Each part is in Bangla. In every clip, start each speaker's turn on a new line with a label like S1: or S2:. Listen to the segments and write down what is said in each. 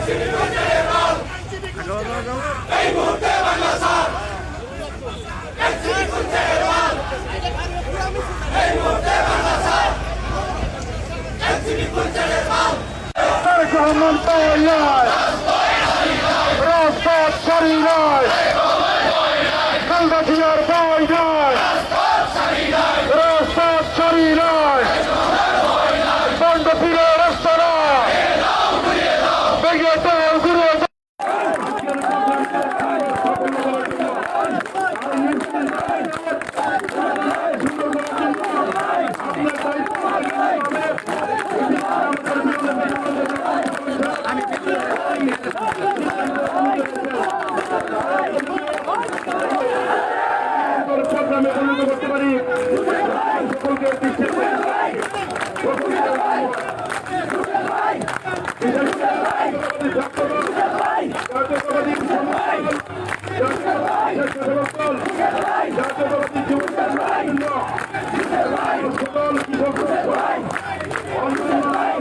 S1: এই মুহূর্তে বাংলা ছাড়, এই মুহূর্তে বাংলা ছাড়,
S2: রাজপথ ছাড়ি নয়, খালদাজিয়ার বই নয়, রাজপথ ছাড়ি নয়, বন্ধ ফিরে রাস্তা নয়, ভেঙে দেও ঘুরে প্রোগ্রামে পরিণত করতে পারি। সকলকে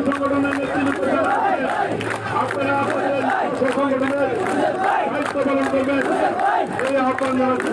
S2: সংগঠনের নেতৃত্ব আপনারা আপনাদের সংগঠনের দায়িত্ব পালন করবেন এই আহ্বান জানাচ্ছি।